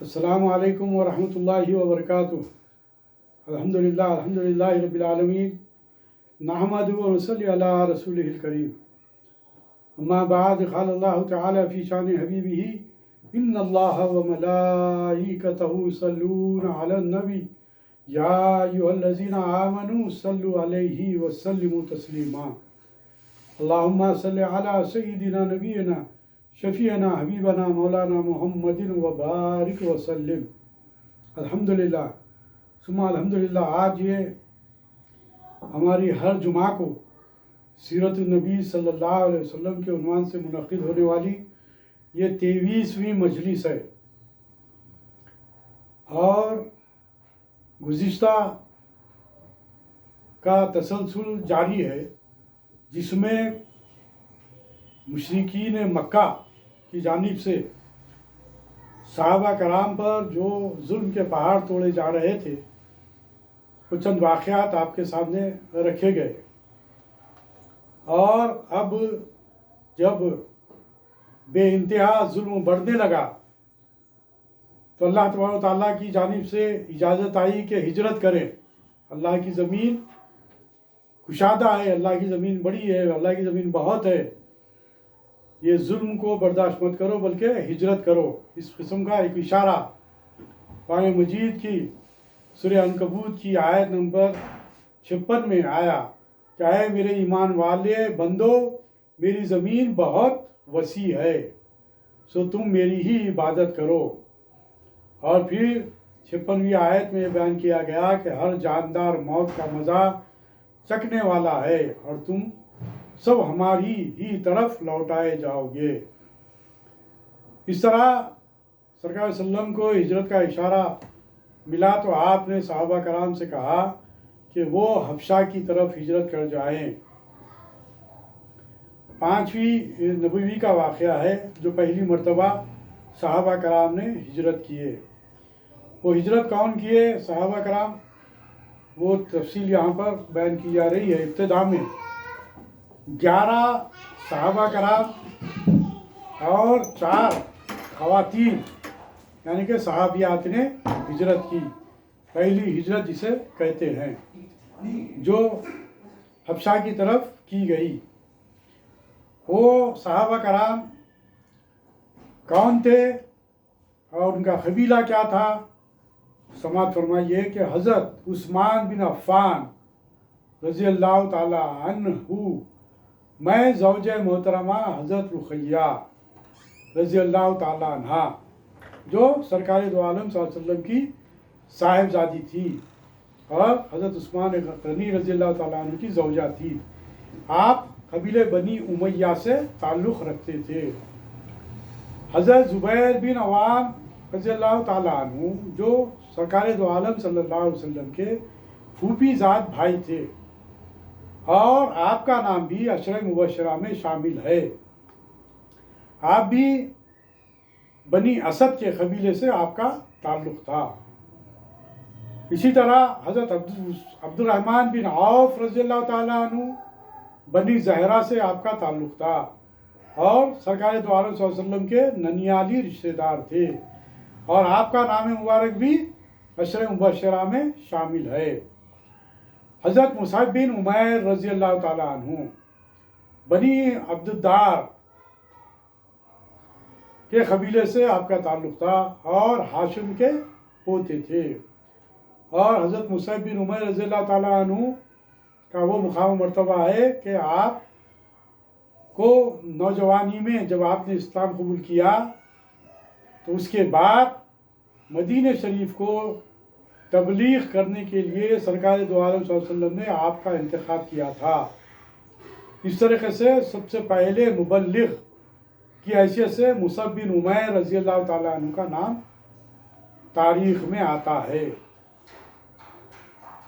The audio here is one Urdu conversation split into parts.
السلام علیکم ورحمۃ اللہ وبرکاتہ۔ الحمدللہ رب العالمین، نحمد و نصلی علی رسولہ الکریم۔ اما بعد، قال اللہ تعالی فی شان حبیبہ ان اللہ و ملائکتہ یصلون علی النبی یا ایھا الذین آمنوا صلوا علیہ وسلموا تسلیما۔ اللہم صلی علی سیدنا نبینا شفیعنا حبیبنا مولانا محمد وبارک وسلم۔ الحمدللہ ثم الحمدللہ۔ آج یہ ہماری ہر جمعہ کو سیرت النبی صلی اللہ علیہ وسلم کے عنوان سے منعقد ہونے والی یہ 23ویں مجلس ہے، اور گزشتہ کا تسلسل جاری ہے، جس میں مشرکین مکہ کی جانب سے صحابہ کرام پر جو ظلم کے پہاڑ توڑے جا رہے تھے، وہ چند واقعات آپ کے سامنے رکھے گئے۔ اور اب جب بے انتہا ظلم بڑھنے لگا تو اللہ تبارک و تعالیٰ کی جانب سے اجازت آئی کہ ہجرت کریں۔ اللہ کی زمین کشادہ ہے، اللہ کی زمین بڑی ہے، اللہ کی زمین بہت ہے، یہ ظلم کو برداشت مت کرو بلکہ ہجرت کرو۔ اس قسم کا ایک اشارہ قرآن مجید کی سورہ عنکبوت کی آیت نمبر 56 میں آیا کہ اے میرے ایمان والے بندو، میری زمین بہت وسیع ہے، سو تم میری ہی عبادت کرو۔ اور پھر 56ویں آیت میں بیان کیا گیا کہ ہر جاندار موت کا مزہ چکھنے والا ہے، اور تم سب ہماری ہی طرف لوٹائے جاؤ گے۔ اس طرح سرکار صلی اللہ علیہ وسلم کو ہجرت کا اشارہ ملا تو آپ نے صحابہ کرام سے کہا کہ وہ حبشہ کی طرف ہجرت کر جائیں۔ 5ویں نبوی کا واقعہ ہے جو پہلی مرتبہ صحابہ کرام نے ہجرت کیے۔ وہ ہجرت کون کیے صحابہ کرام، وہ تفصیل یہاں پر بیان کی جا رہی ہے۔ ابتدا میں 11 صحابہ کرام اور 4 خواتین یعنی کہ صحابیات نے ہجرت کی، پہلی ہجرت جسے کہتے ہیں، جو حبشہ کی طرف کی گئی۔ وہ صحابہ کرام کون تھے اور ان کا قبیلہ کیا تھا؟ سماعت فرمائیے کہ حضرت عثمان بن عفان رضی اللہ تعالی عنہ، میں زوجہ محترمہ حضرت رقیہ رضی اللہ تعالی عنہ، جو سرکار دو عالم صلی اللہ علیہ وسلم کی صاحبزادی تھی اور حضرت عثمان غنی رضی اللہ تعالیٰ عنہ کی زوجہ تھی۔ آپ قبیلے بنی امیہ سے تعلق رکھتے تھے۔ حضرت زبیر بن عوام رضی اللہ تعالیٰ عنہ، جو سرکار دو عالم صلی اللہ علیہ وسلم کے پھوپھی زاد بھائی تھے، اور آپ کا نام بھی عشرہ مبشرہ میں شامل ہے۔ آپ بھی بنی اسد کے قبیلے سے آپ کا تعلق تھا۔ اسی طرح حضرت عبد الرحمن بن عوف رضی اللہ تعالیٰ عنہ، بنی زہرہ سے آپ کا تعلق تھا، اور سرکار دو عالم صلی اللہ علیہ وسلم کے ننیالی رشتہ دار تھے، اور آپ کا نام مبارک بھی عشرہ مبشرہ میں شامل ہے۔ حضرت مصعب بن عمیر رضی اللہ تعالیٰ عنہ، بنی عبد الدار کے قبیلے سے آپ کا تعلق تھا، اور ہاشم کے پوتے تھے۔ اور حضرت مصعب بن عمیر رضی اللہ تعالیٰ عنہ کا وہ مقام و مرتبہ ہے کہ آپ کو نوجوانی میں جب آپ نے اسلام قبول کیا تو اس کے بعد مدینہ شریف کو تبلیغ کرنے کے لیے سرکار دو عالم صلی اللہ علیہ وسلم نے آپ کا انتخاب کیا تھا۔ اس طریقے سے سب سے پہلے مبلغ کی حیثیت سے مصعب بن عمیر رضی اللہ تعالیٰ عنہ کا نام تاریخ میں آتا ہے۔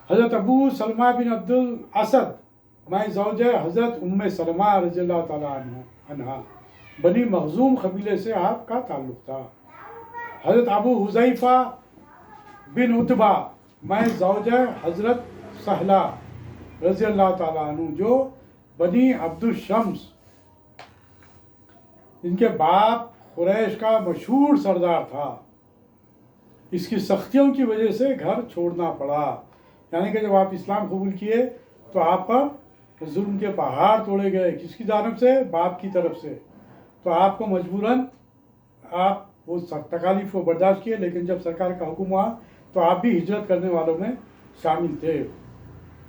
حضرت ابو سلمہ بن عبد الاسد، میں زوجہ حضرت ام سلمہ رضی اللہ تعالیٰ عنہ، بنی مخزوم قبیلے سے آپ کا تعلق تھا۔ حضرت ابو حذیفہ بن عتبہ، میں زوجہ حضرت سہلہ رضی اللہ تعالیٰ عنہ، جو بنی عبد الشمس، ان کے باپ قریش کا مشہور سردار تھا، اس کی سختیوں کی وجہ سے گھر چھوڑنا پڑا. یعنی کہ جب آپ اسلام قبول کیے تو آپ پر ظلم کے پہاڑ توڑے گئے. کس کی جانب سے؟ باپ کی طرف سے. تو آپ کو مجبوراً آپ وہ تکالیف کو برداشت کیے، لیکن جب سرکار کا حکم ہوا تو آپ بھی ہجرت کرنے والوں میں شامل تھے.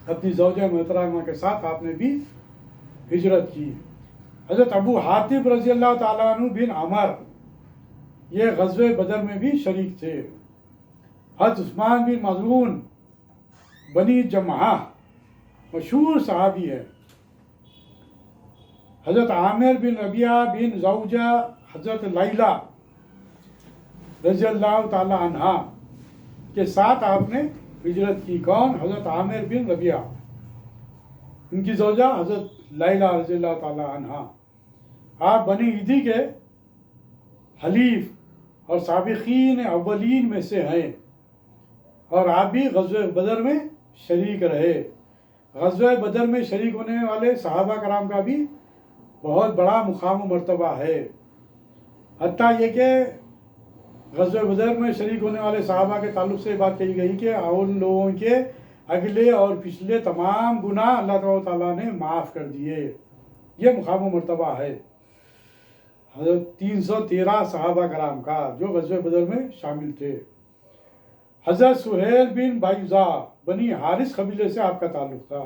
اپنی زوجہ محترمہ کے ساتھ آپ نے بھی ہجرت کی. حضرت ابو حاتب رضی اللہ تعالیٰ عنہ بن عمر یہ غزوہ بدر میں بھی شریک تھے. حضرت عثمان بن مظعون بنی جمعہ مشہور صحابی ہے. حضرت عامر بن ربیعہ بن زوجہ حضرت لیلہ رضی اللہ تعالی عنہا کے ساتھ آپ نے ہجرت کی. کون؟ حضرت عامر بن ربیعہ، ان کی زوجہ حضرت لیلہ رضی اللہ تعالی عنہا. آپ بنی عدی کے حلیف اور سابقین اولین میں سے ہیں، اور آپ بھی غزوہ بدر میں شریک رہے. غزوہ بدر میں شریک ہونے والے صحابہ کرام کا بھی بہت بڑا مقام و مرتبہ ہے. حتیٰ یہ کہ غزوہ بدر میں شریک ہونے والے صحابہ کے تعلق سے بات کہی گئی کہ ان لوگوں کے اگلے اور پچھلے تمام گناہ اللہ تعالیٰ نے معاف کر دیے. یہ مقام و مرتبہ ہے حضرت 313 صحابہ کرام کا جو غزوہ بدر میں شامل تھے. حضرت سہیل بن بائزہ بنی حارث قبیلے سے آپ کا تعلق تھا.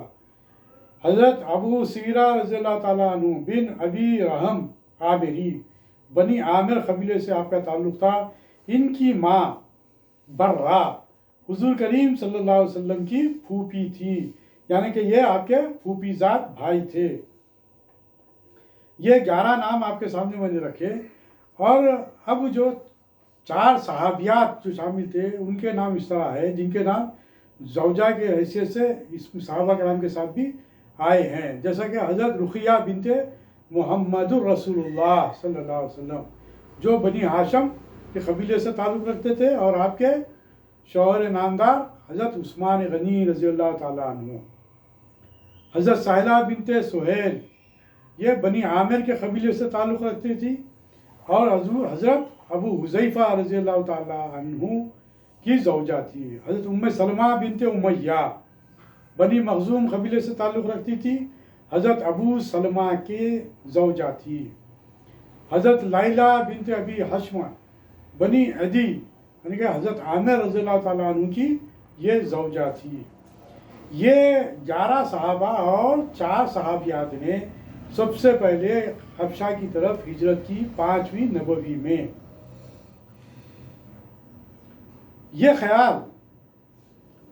حضرت ابو سیرہ رضی اللہ تعالیٰ عنہ بن ابی رحم عامری بنی عامر قبیلے سے آپ کا تعلق تھا. ان کی ماں برہ حضور کریم صلی اللہ علیہ وسلم کی پھوپھی تھی، یعنی کہ یہ آپ کے پھوپھی زاد بھائی تھے. یہ 11 نام آپ کے سامنے میں نے رکھے. اور اب جو 4 صحابیات جو شامل تھے ان کے نام اس طرح ہے جن کے نام زوجہ کے حیثیت سے اس صحابہ کرام کے ساتھ بھی آئے ہیں. جیسا کہ حضرت رقیہ بنت محمد الرسول اللہ صلی اللہ علیہ وسلم جو بنی ہاشم کے قبیلے سے تعلق رکھتے تھے، اور آپ کے شوہر نامدار حضرت عثمان غنی رضی اللہ تعالیٰ عنہ. حضرت سہلہ بنت سہیل یہ بنی عامر کے قبیلے سے تعلق رکھتی تھی، اور حضرت ابو حذیفہ رضی اللہ تعالیٰ عنہ کی زوجہ تھی. حضرت سلمہ بنت امیہ بنی مخزوم قبیلے سے تعلق رکھتی تھی، حضرت ابو سلمہ کی زوجہ تھی. حضرت لیلہ بنت ابی حشمہ بنی عدی یعنی کہ حضرت عامر رضی اللہ تعالیٰ عنہ کی یہ زوجہ تھی. یہ 11 صحابہ اور 4 صحابیات نے سب سے پہلے حبشہ کی طرف ہجرت کی 5ویں نبوی میں. یہ خیال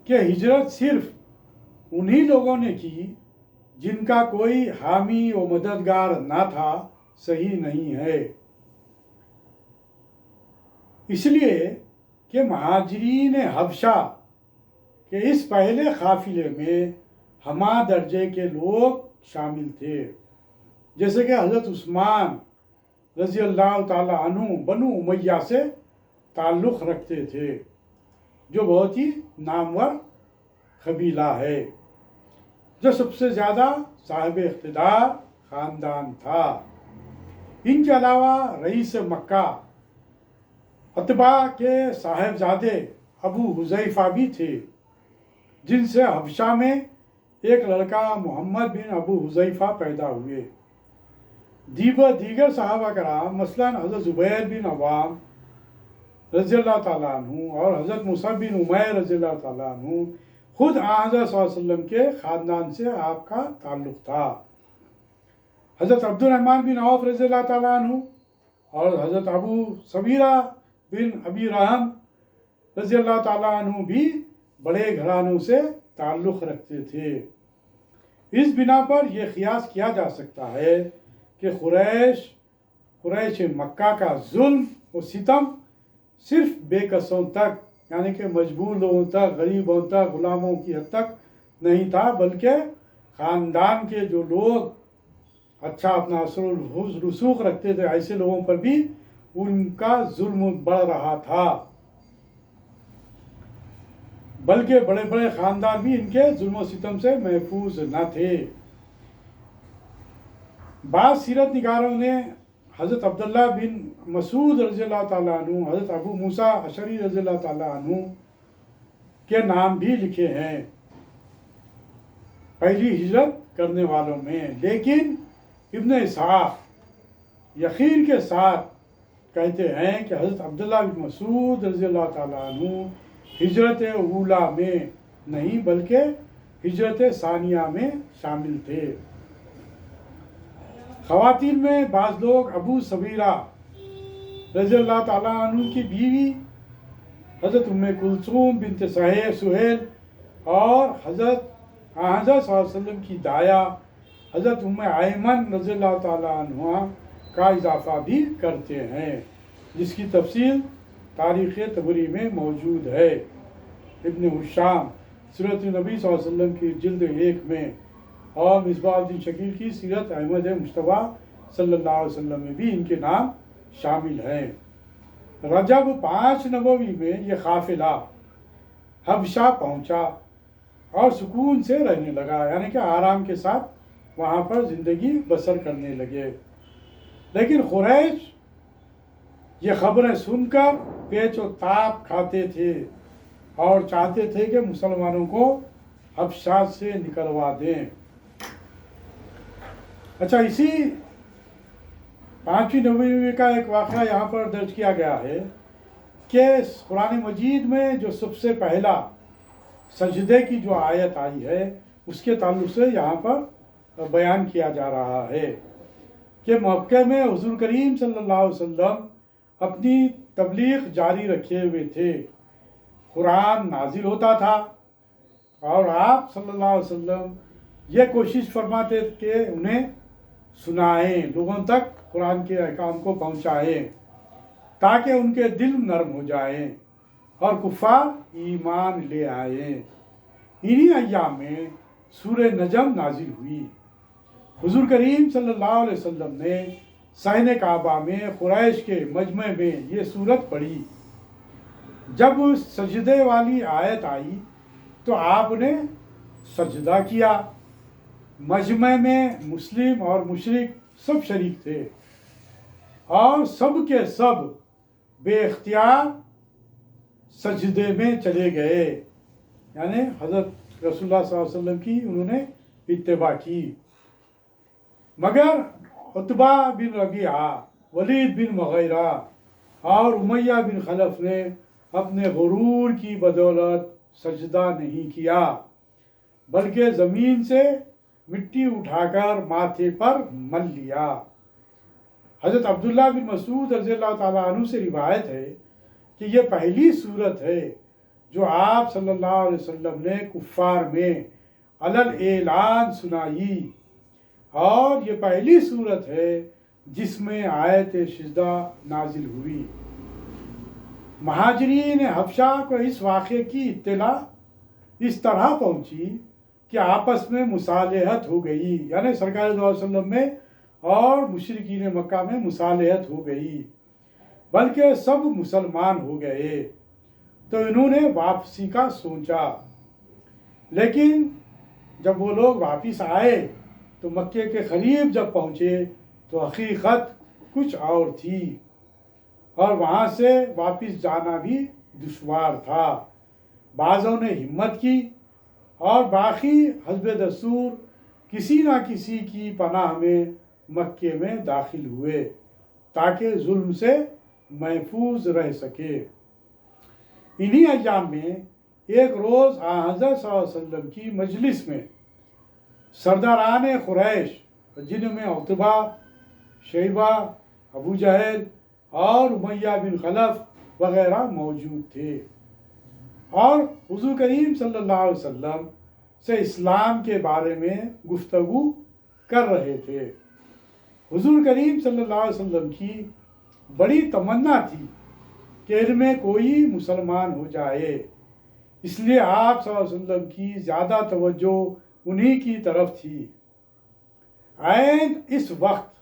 کہ ہجرت صرف انہی لوگوں نے کی جن کا کوئی حامی و مددگار نہ تھا صحیح نہیں ہے. اس لیے کہ مہاجرین حبشہ کے اس پہلے قافلے میں ہمہ درجے کے لوگ شامل تھے، جیسے کہ حضرت عثمان رضی اللہ تعالیٰ عنہ بنو امیہ سے تعلق رکھتے تھے جو بہت ہی نامور قبیلہ ہے، جو سب سے زیادہ صاحب اقتدار خاندان تھا. ان کے علاوہ رئیس مکہ عتبہ کے صاحبزادے ابو حذیفہ بھی تھے، جن سے حبشہ میں ایک لڑکا محمد بن ابو حذیفہ پیدا ہوئے. دیگر صحابہ کرام مثلاً حضرت زبیر بن عوام رضی اللہ تعالیٰ عنہ اور حضرت مصعب بن عمیر رضی اللہ تعالیٰ عنہ خود حضرت صلی اللہ علیہ وسلم کے خاندان سے آپ کا تعلق تھا. حضرت عبد الرحمن بن عوف رضی اللہ تعالیٰ عنہ اور حضرت ابو سبیرہ بن ابی رحم رضی اللہ تعالیٰ عنہ بھی بڑے گھرانوں سے تعلق رکھتے تھے. اس بنا پر یہ قیاس کیا جا سکتا ہے کہ قریش مکہ کا ظلم و ستم صرف بے کسوں تک یعنی کہ مجبور لوگوں تک، غریبوں تک، غلاموں کی حد تک نہیں تھا، بلکہ خاندان کے جو لوگ اچھا اپنا اثر و رسوخ رکھتے تھے ایسے لوگوں پر بھی ان کا ظلم بڑھ رہا تھا، بلکہ بڑے بڑے خاندان بھی ان کے ظلم و ستم سے محفوظ نہ تھے. بعض سیرت نگاروں نے حضرت عبداللہ بن مسعود رضی اللہ تعالیٰ عنہ، حضرت ابو موسیٰ اشعری رضی اللہ تعالیٰ عنہ کے نام بھی لکھے ہیں پہلی ہجرت کرنے والوں میں، لیکن ابن اسحاق یقین کے ساتھ کہتے ہیں کہ حضرت عبداللہ بن مسعود رضی اللہ تعالیٰ عنہ ہجرت اولیٰ میں نہیں بلکہ ہجرت ثانیہ میں شامل تھے۔ خواتین میں بعض لوگ ابو سبیرہ رضی اللہ تعالیٰ عنہ کی بیوی حضرت ام کلثوم بنت سہیل اور حضرت صلی اللہ علیہ وسلم کی دایا حضرت ام ایمن رضی اللہ تعالیٰ عنہ کا اضافہ بھی کرتے ہیں، جس کی تفصیل تاریخ طبری میں موجود ہے۔ ابن حشام سیرت نبی صلی اللہ علیہ وسلم کی جلد 1 میں اور مصباح الدین شکیل کی سیرت احمد مصطفیٰ صلی اللہ علیہ وسلم میں بھی ان کے نام شامل ہیں۔ رجب 5 نبوی میں یہ قافلہ حبشہ پہنچا اور سکون سے رہنے لگا، یعنی کہ آرام کے ساتھ وہاں پر زندگی بسر کرنے لگے۔ لیکن قریش یہ خبریں سن کر پیچ و تاب کھاتے تھے اور چاہتے تھے کہ مسلمانوں کو حبشہ سے نکلوا دیں۔ اچھا، اسی 5ویں نبوی کا ایک واقعہ یہاں پر درج کیا گیا ہے کہ قرآن مجید میں جو سب سے پہلا سجدے کی جو آیت آئی ہے اس کے تعلق سے یہاں پر بیان کیا جا رہا ہے کہ مکہ میں حضور کریم صلی اللہ علیہ وسلم اپنی تبلیغ جاری رکھے ہوئے تھے، قرآن نازل ہوتا تھا اور آپ صلی اللہ علیہ وسلم یہ کوشش فرماتے کہ انہیں سنائیں، لوگوں تک قرآن کے احکام کو پہنچائیں تاکہ ان کے دل نرم ہو جائیں اور کفار ایمان لے آئیں۔ انہی ایام میں سورہ نجم نازل ہوئی۔ حضور کریم صلی اللہ علیہ وسلم نے صحن کعبہ میں قریش کے مجمع میں یہ سورت پڑھی۔ جب سجدے والی آیت آئی تو آپ نے سجدہ کیا۔ مجمع میں مسلم اور مشرک سب شریک تھے اور سب کے سب بے اختیار سجدے میں چلے گئے، یعنی حضرت رسول اللہ صلی اللہ علیہ وسلم کی انہوں نے اتباع کی۔ مگر عتبہ بن ربیعہ، ولید بن مغیرہ اور امیہ بن خلف نے اپنے غرور کی بدولت سجدہ نہیں کیا، بلکہ زمین سے مٹی اٹھا کر ماتھے پر مل لیا۔ حضرت عبداللہ بن مسعود رضی اللہ تعالیٰ عنہ سے روایت ہے کہ یہ پہلی صورت ہے جو آپ صلی اللہ علیہ وسلم نے کفار میں علی اعلان سنائی، اور یہ پہلی صورت ہے جس میں آیت سجدہ نازل ہوئی۔ مہاجرین حبشہ کو اس واقعے کی اطلاع اس طرح پہنچی کہ آپس میں مصالحت ہو گئی، یعنی سرکار صلی اللہ علیہ وسلم میں اور مشرکین مکہ میں مصالحت ہو گئی، بلکہ سب مسلمان ہو گئے۔ تو انہوں نے واپسی کا سوچا، لیکن جب وہ لوگ واپس آئے تو مکے کے قریب جب پہنچے تو حقیقت کچھ اور تھی اور وہاں سے واپس جانا بھی دشوار تھا۔ بعضوں نے ہمت کی اور باقی حسب دستور کسی نہ کسی کی پناہ میں مکے میں داخل ہوئے تاکہ ظلم سے محفوظ رہ سکے۔ انہی ایام میں ایک روز حضرت صلی اللہ علیہ وسلم کی مجلس میں سرداران قریش، جن میں عتبہ، شیبہ، ابو جہل اور امیہ بن خلف وغیرہ موجود تھے، اور حضور کریم صلی اللہ علیہ وسلم سے اسلام کے بارے میں گفتگو کر رہے تھے۔ حضور کریم صلی اللہ علیہ وسلم کی بڑی تمنا تھی کہ ان میں کوئی مسلمان ہو جائے، اس لیے آپ صلی اللہ علیہ وسلم کی زیادہ توجہ انہی کی طرف تھی۔ عین اس وقت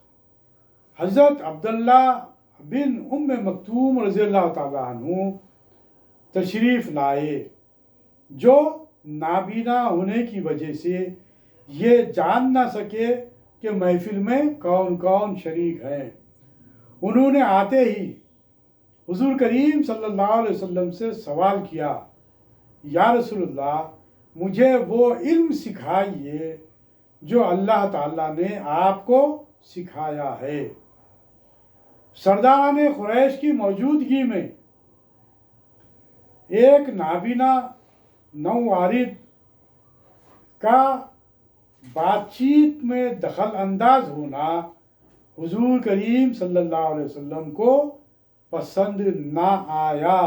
حضرت عبداللہ بن ام مکتوم رضی اللہ تعالیٰ عنہ تشریف لائے، جو نابینا ہونے کی وجہ سے یہ جان نہ سکے کہ محفل میں کون کون شریک ہیں۔ انہوں نے آتے ہی حضور کریم صلی اللہ علیہ وسلم سے سوال کیا، یا رسول اللہ مجھے وہ علم سکھائیے جو اللہ تعالیٰ نے آپ کو سکھایا ہے۔ سرداران قریش کی موجودگی میں ایک نابینا نووارد کا بات چیت میں دخل انداز ہونا حضور کریم صلی اللہ علیہ وسلم کو پسند نہ آیا،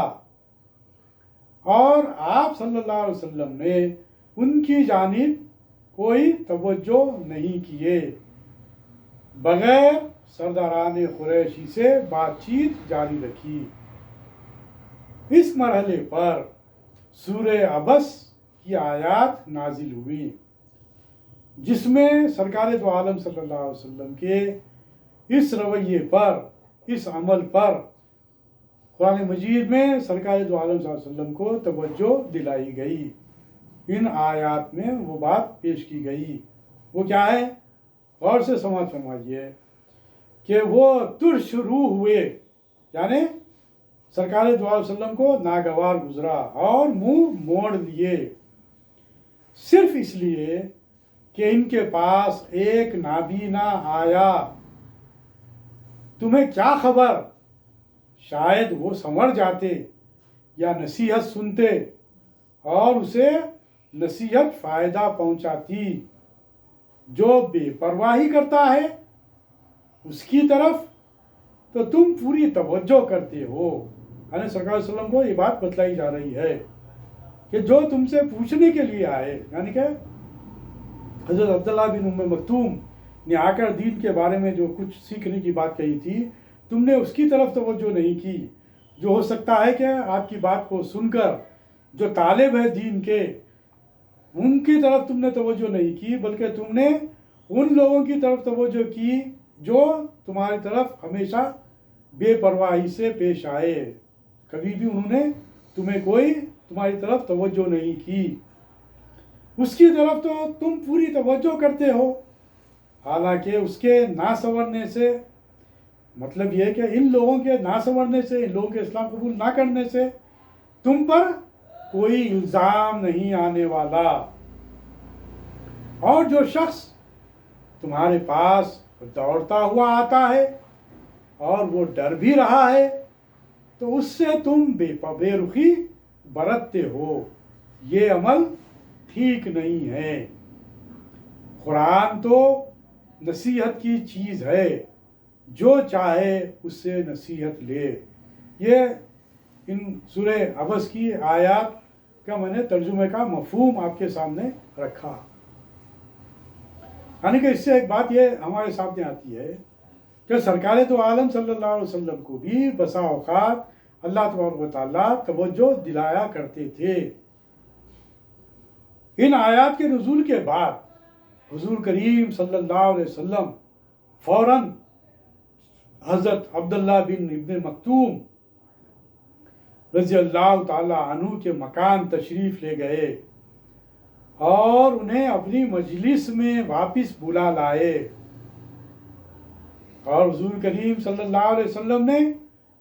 اور آپ صلی اللہ علیہ وسلم نے ان کی جانب کوئی توجہ نہیں کیے، بغیر سرداران قریشی سے بات چیت جاری رکھی۔ اس مرحلے پر سورہ عبس کی آیات نازل ہوئی، جس میں سرکار دو عالم صلی اللہ علیہ وسلم کے اس رویے پر، اس عمل پر قرآن مجید میں سرکار دو عالم صلی اللہ علیہ وسلم کو توجہ دلائی گئی۔ ان آیات میں وہ بات پیش کی گئی، وہ کیا ہے؟ غور سے سماعت فرمائیے کہ وہ ترش روح ہوئے، یعنی سرکار دو علیہ وسلم کو ناگوار گزرا اور منہ موڑ لیے، صرف اس لیے کہ ان کے پاس ایک نابینا آیا۔ تمہیں کیا خبر، شاید وہ سنور جاتے یا نصیحت سنتے اور اسے نصیحت فائدہ پہنچاتی۔ جو بے پرواہی کرتا ہے اس کی طرف تو تم پوری توجہ کرتے ہو۔ یعنی سرکار علیہ وسلم کو یہ بات بتلائی جا رہی ہے کہ جو تم سے پوچھنے کے لیے آئے، یعنی کہ حضرت عبداللہ بن ام مکتوم نے آ کر دین کے بارے میں جو کچھ سیکھنے کی بات کہی تھی، تم نے اس کی طرف توجہ نہیں کی۔ جو ہو سکتا ہے کہ آپ کی بات کو سن کر جو طالب ہے دین کے، ان کی طرف تم نے توجہ نہیں کی، بلکہ تم نے ان لوگوں کی طرف توجہ کی جو تمہاری طرف ہمیشہ بے پرواہی سے پیش آئے۔ کبھی بھی انہوں نے تمہاری طرف توجہ نہیں کی، اس کی طرف تو تم پوری توجہ کرتے ہو۔ حالانکہ اس کے نہ سنورنے سے، مطلب یہ کہ ان لوگوں کے نہ سنورنے سے، ان لوگوں کے اسلام قبول نہ کرنے سے تم پر کوئی الزام نہیں آنے والا، اور جو شخص تمہارے پاس دوڑتا ہوا آتا ہے اور وہ ڈر بھی رہا ہے تو اس سے تم بے رخی برتتے ہو، یہ عمل ٹھیک نہیں ہے۔ قرآن تو نصیحت کی چیز ہے، جو چاہے اس سے نصیحت لے۔ یہ ان سورہ عبس کی آیات کا میں نے ترجمے کا مفہوم آپ کے سامنے رکھا۔ یعنی کہ اس سے ایک بات یہ ہمارے سامنے آتی ہے کہ سرکار دو عالم صلی اللہ علیہ وسلم کو بھی بسا اوقات اللہ تبارک و تعالیٰ توجہ دلایا کرتے تھے۔ ان آیات کے نزول کے بعد حضور کریم صلی اللہ علیہ وسلم فوراً حضرت عبداللہ بن ابن مکتوم رضی اللہ تعالی عنہ کے مکان تشریف لے گئے اور انہیں اپنی مجلس میں واپس بلا لائے، اور حضور کریم صلی اللہ علیہ وسلم نے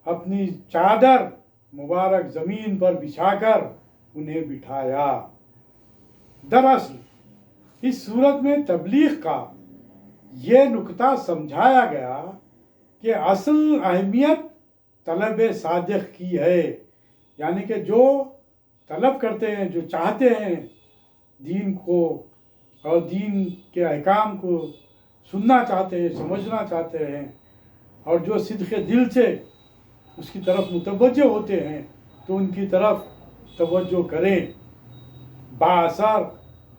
اپنی چادر مبارک زمین پر بچھا کر انہیں بٹھایا۔ دراصل اس صورت میں تبلیغ کا یہ نکتہ سمجھایا گیا کہ اصل اہمیت طلب صادق کی ہے، یعنی کہ جو طلب کرتے ہیں، جو چاہتے ہیں دین کو اور دین کے احکام کو سننا چاہتے ہیں، سمجھنا چاہتے ہیں، اور جو صدق دل سے اس کی طرف متوجہ ہوتے ہیں تو ان کی طرف توجہ کریں۔ با اثر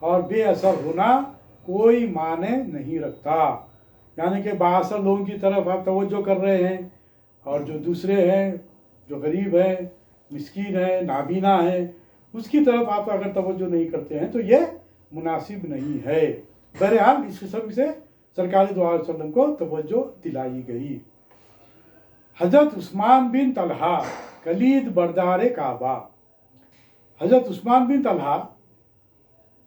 اور بے اثر ہونا کوئی معنی نہیں رکھتا، یعنی کہ با اثر لوگوں کی طرف آپ توجہ کر رہے ہیں اور جو دوسرے ہیں، جو غریب ہیں، مسکین ہیں، نابینا ہیں، اس کی طرف آپ اگر توجہ نہیں کرتے ہیں تو یہ مناسب نہیں ہے۔ بہرحال اس قسم سے سرکار دو علیہ وسلم کو توجہ دلائی گئی۔ حضرت عثمان بن طلحہ کلید بردار کعبہ۔ حضرت عثمان بن طلحہ،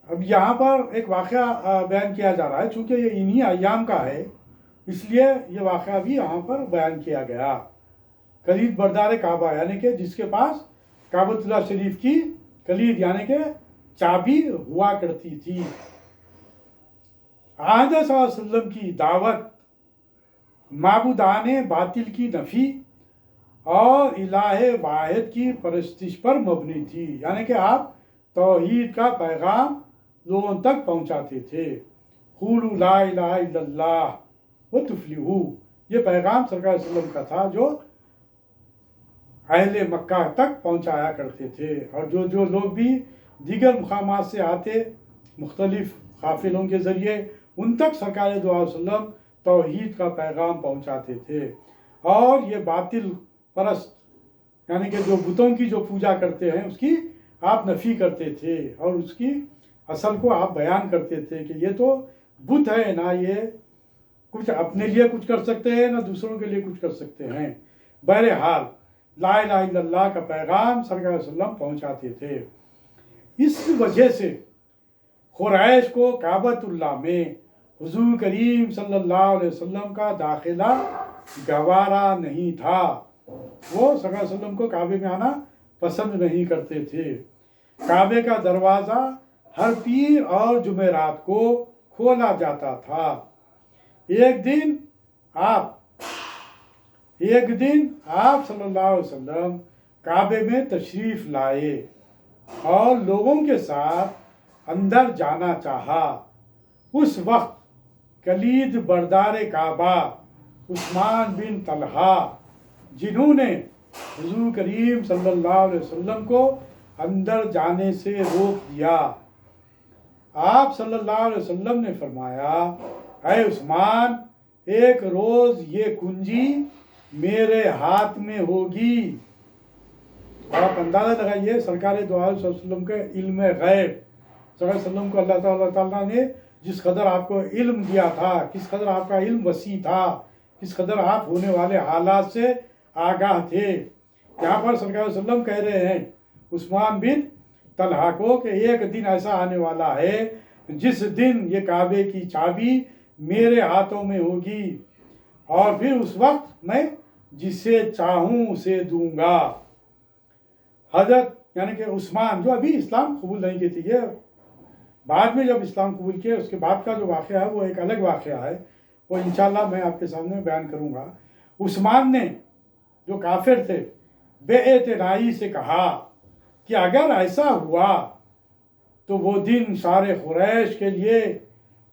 اب یہاں پر ایک واقعہ بیان کیا جا رہا ہے، چونکہ یہ انہی ایام کا ہے اس لیے یہ واقعہ بھی یہاں پر بیان کیا گیا۔ کلید بردار کعبہ یعنی کہ جس کے پاس کعبۃ اللہ شریف کی کلید یعنی کہ چابی ہوا کرتی تھی۔ آحمد صلی اللہ علیہ وسلم کی دعوت معبودان باطل کی نفی اور الہ واحد کی پرستش پر مبنی تھی، یعنی کہ آپ توحید کا پیغام لوگوں تک پہنچاتے تھے۔ قولوا لا الہ الا اللہ وتفلحوا، یہ پیغام سرکار صلی اللہ علیہ وسلم کا تھا جو اہل مکہ تک پہنچایا کرتے تھے، اور جو لوگ بھی دیگر مقامات سے آتے مختلف قافلوں کے ذریعے ان تک سرکار دو علیہ وسلم توحید کا پیغام پہنچاتے تھے، اور یہ باطل پرست یعنی کہ جو بتوں کی جو پوجا کرتے ہیں اس کی آپ نفی کرتے تھے، اور اس کی اصل کو آپ بیان کرتے تھے کہ یہ تو بت ہے، نہ یہ کچھ اپنے لیے کچھ کر سکتے ہیں نہ دوسروں کے لیے کچھ کر سکتے ہیں۔ بہرحال لا الہ الا اللہ کا پیغام سرکار صلی اللہ علیہ وسلم پہنچاتے تھے۔ اس وجہ سے قریش کو کعبۃ اللہ میں حضور کریم صلی اللہ علیہ وسلم کا داخلہ گوارا نہیں تھا، وہ صلی اللہ علیہ وسلم کو کعبے میں آنا پسند نہیں کرتے تھے۔ کعبے کا دروازہ ہر پیر اور جمعرات کو کھولا جاتا تھا۔ ایک دن آپ صلی اللہ علیہ وسلم کعبے میں تشریف لائے اور لوگوں کے ساتھ اندر جانا چاہا۔ اس وقت کلید بردار کعبہ عثمان بن طلحہ، جنہوں نے حضور کریم صلی اللہ علیہ وسلم کو اندر جانے سے روک دیا، آپ صلی اللہ علیہ وسلم نے فرمایا، اے عثمان، ایک روز یہ کنجی میرے ہاتھ میں ہوگی۔ آپ اندازہ لگائیے سرکار دو علیہ وسلم کے علم غیب، صلی اللہ علیہ وسلم کو اللہ تعالیٰ نے جس قدر آپ کو علم دیا تھا، کس قدر آپ کا علم وسیع تھا، کس قدر آپ ہونے والے حالات سے آگاہ تھے۔ یہاں پر سرکار صلی اللہ علیہ وسلم کہہ رہے ہیں عثمان بن طلحہ کو کہ ایک دن ایسا آنے والا ہے جس دن یہ کعبے کی چابی میرے ہاتھوں میں ہوگی، اور پھر اس وقت میں جسے چاہوں اسے دوں گا۔ حضرت یعنی کہ عثمان جو ابھی اسلام قبول نہیں کیے تھے، بعد میں جب اسلام قبول کیے اس کے بعد کا جو واقعہ ہے وہ ایک الگ واقعہ ہے، وہ انشاءاللہ میں آپ کے سامنے بیان کروں گا۔ عثمان نے جو کافر تھے بے اعتنائی سے کہا کہ اگر ایسا ہوا تو وہ دن سارے قریش کے لیے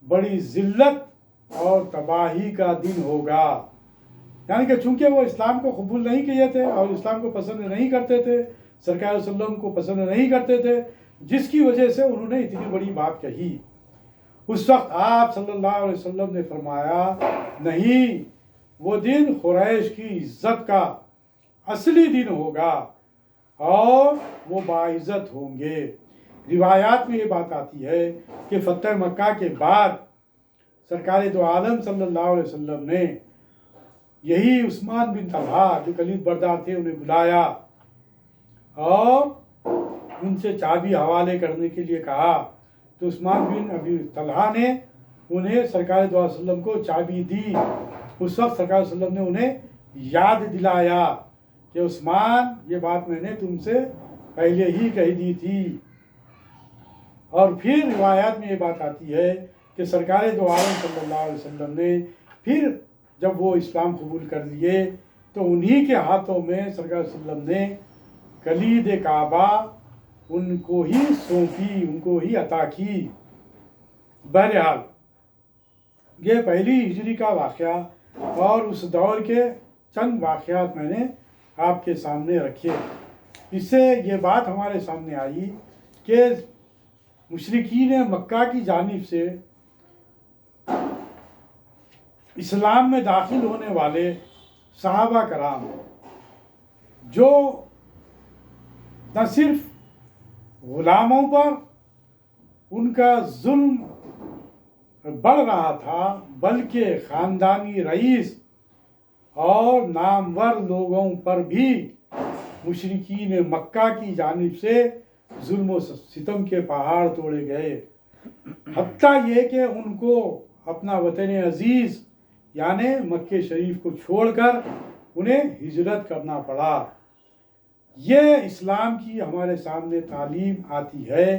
بڑی ذلت اور تباہی کا دن ہوگا، یعنی کہ چونکہ وہ اسلام کو قبول نہیں کیے تھے اور اسلام کو پسند نہیں کرتے تھے، سرکار صلی اللہ علیہ وسلم کو پسند نہیں کرتے تھے، جس کی وجہ سے انہوں نے اتنی بڑی بات کہی۔ اس وقت آپ صلی اللہ علیہ وسلم نے فرمایا، نہیں، وہ دن قریش کی عزت کا اصلی دن ہوگا اور وہ باعزت ہوں گے۔ روایات میں یہ بات آتی ہے کہ فتح مکہ کے بعد سرکار دو عالم صلی اللہ علیہ وسلم نے یہی عثمان بن طلحہ جو کلید بردار تھے انہیں بلایا اور ان سے چابی حوالے کرنے کے لیے کہا، تو عثمان بن ابی طلحہ نے انہیں سرکار دو علیہ وسلم کو چابی دی۔ اس وقت سرکار صلی اللہ علیہ وسلم نے انہیں یاد دلایا کہ عثمان، یہ بات میں نے تم سے پہلے ہی کہہ دی تھی۔ اور پھر روایات میں یہ بات آتی ہے کہ سرکار دو عالم صلی اللہ علیہ وسلم نے پھر جب وہ اسلام قبول کر لیے تو انہی کے ہاتھوں میں سرکار صلی اللہ علیہ وسلم نے کلید کعبہ ان کو ہی سونپی، ان کو ہی عطا کی۔ بہرحال یہ پہلی ہجری کا واقعہ اور اس دور کے چند واقعات میں نے آپ کے سامنے رکھے۔ اس سے یہ بات ہمارے سامنے آئی کہ مشرکین مکہ کی جانب سے اسلام میں داخل ہونے والے صحابہ کرام جو نہ صرف غلاموں پر ان کا ظلم بڑھ رہا تھا بلکہ خاندانی رئیس اور نامور لوگوں پر بھی مشرکین مکہ کی جانب سے ظلم و ستم کے پہاڑ توڑے گئے، حتیٰ یہ کہ ان کو اپنا وطن عزیز یعنی مکہ شریف کو چھوڑ کر انہیں ہجرت کرنا پڑا۔ یہ اسلام کی ہمارے سامنے تعلیم آتی ہے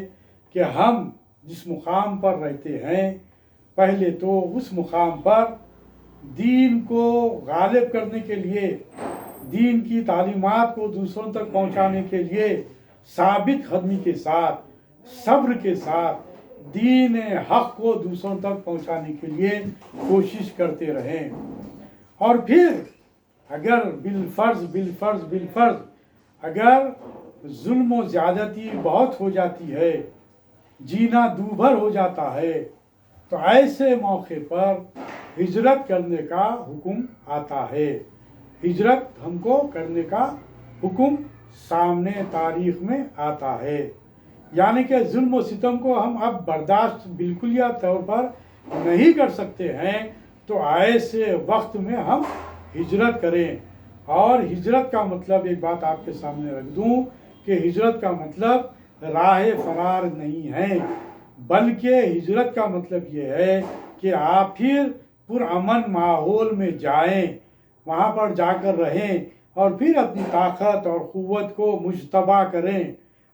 کہ ہم جس مقام پر رہتے ہیں پہلے تو اس مقام پر دین کو غالب کرنے کے لیے، دین کی تعلیمات کو دوسروں تک پہنچانے کے لیے ثابت قدمی کے ساتھ، صبر کے ساتھ دین حق کو دوسروں تک پہنچانے کے لیے کوشش کرتے رہیں۔ اور پھر اگر بالفرض اگر ظلم و زیادتی بہت ہو جاتی ہے، جینا دوبھر ہو جاتا ہے، تو ایسے موقع پر ہجرت کرنے کا حکم آتا ہے۔ ہجرت ہم کو کرنے کا حکم سامنے تاریخ میں آتا ہے، یعنی کہ ظلم و ستم کو ہم اب برداشت بالکلیہ طور پر نہیں کر سکتے ہیں، تو ایسے وقت میں ہم ہجرت کریں۔ اور ہجرت کا مطلب ایک بات آپ کے سامنے رکھ دوں کہ ہجرت کا مطلب راہ فرار نہیں ہے، بلکہ ہجرت کا مطلب یہ ہے کہ آپ پھر پرامن ماحول میں جائیں، وہاں پر جا کر رہیں اور پھر اپنی طاقت اور قوت کو مجتبی کریں،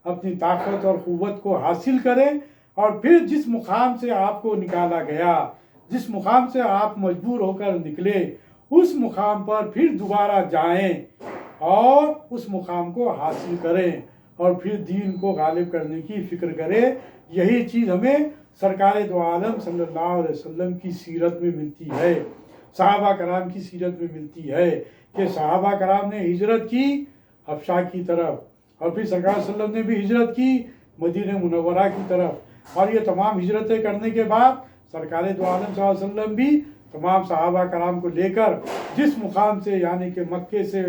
اپنی طاقت اور قوت کو حاصل کریں، اور پھر جس مقام سے آپ کو نکالا گیا، جس مقام سے آپ مجبور ہو کر نکلے، اس مقام پر پھر دوبارہ جائیں اور اس مقام کو حاصل کریں اور پھر دین کو غالب کرنے کی فکر کریں۔ یہی چیز ہمیں سرکار دو عالم صلی اللہ علیہ وسلم کی سیرت میں ملتی ہے، صحابہ کرام کی سیرت میں ملتی ہے کہ صحابہ کرام نے ہجرت کی حبشہ کی طرف، اور پھر سرکار صلی اللہ علیہ وسلم نے بھی ہجرت کی مدینہ منورہ کی طرف، اور یہ تمام ہجرتیں کرنے کے بعد سرکار دو عالم صلی اللہ علیہ وسلم بھی تمام صحابہ کرام کو لے کر جس مقام سے یعنی کہ مکے سے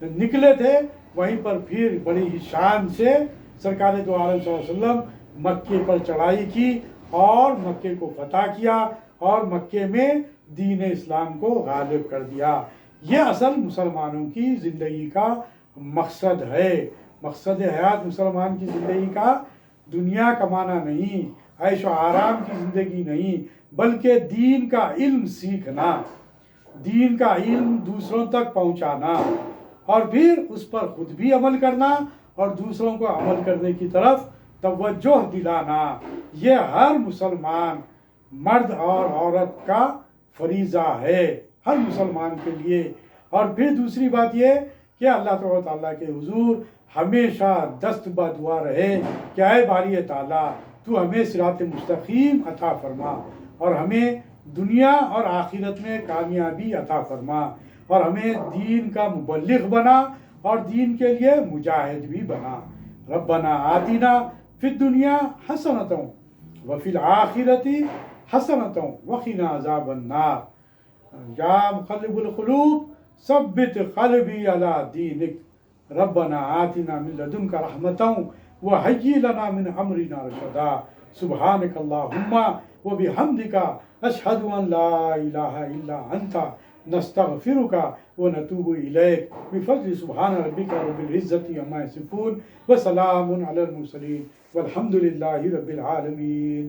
نکلے تھے، وہیں پر پھر بڑی ہی شان سے سرکار دو عالم صلی اللہ علیہ وسلم مکے پر چڑھائی کی اور مکے کو فتح کیا اور مکے میں دین اسلام کو غالب کر دیا۔ یہ اصل مسلمانوں کی زندگی کا مقصد ہے۔ مقصد حیات مسلمان کی زندگی کا دنیا کمانا نہیں، عیش و آرام کی زندگی نہیں، بلکہ دین کا علم سیکھنا، دین کا علم دوسروں تک پہنچانا، اور پھر اس پر خود بھی عمل کرنا اور دوسروں کو عمل کرنے کی طرف توجہ دلانا۔ یہ ہر مسلمان مرد اور عورت کا فریضہ ہے، ہر مسلمان کے لیے۔ اور پھر دوسری بات یہ کہ اللہ تعالیٰ کے حضور ہمیشہ دست بدعا رہے کہ اے باری تعالیٰ تو ہمیں صراط مستقیم عطا فرما اور ہمیں دنیا اور آخرت میں کامیابی عطا فرما، اور ہمیں دین کا مبلغ بنا اور دین کے لیے مجاہد بھی بنا۔ ربنا آتنا فی الدنیا حسنۃ وفی الآخرۃ حسنۃ وقنا عذاب النار۔ یا مقلب القلوب ثبت قلبی علی دینک، ربنا آتنا من لدنک رحمۃ وہیئ لنا من امرنا رشدا۔ سبحانک اللہم وبحمدک اشہد ان لا الہ الا انت نستغفرک ونتوب الیک بفضل سبحان ربک رب العزۃ عما یصفون وسلام علی المرسلین والحمد للہ رب العالمین۔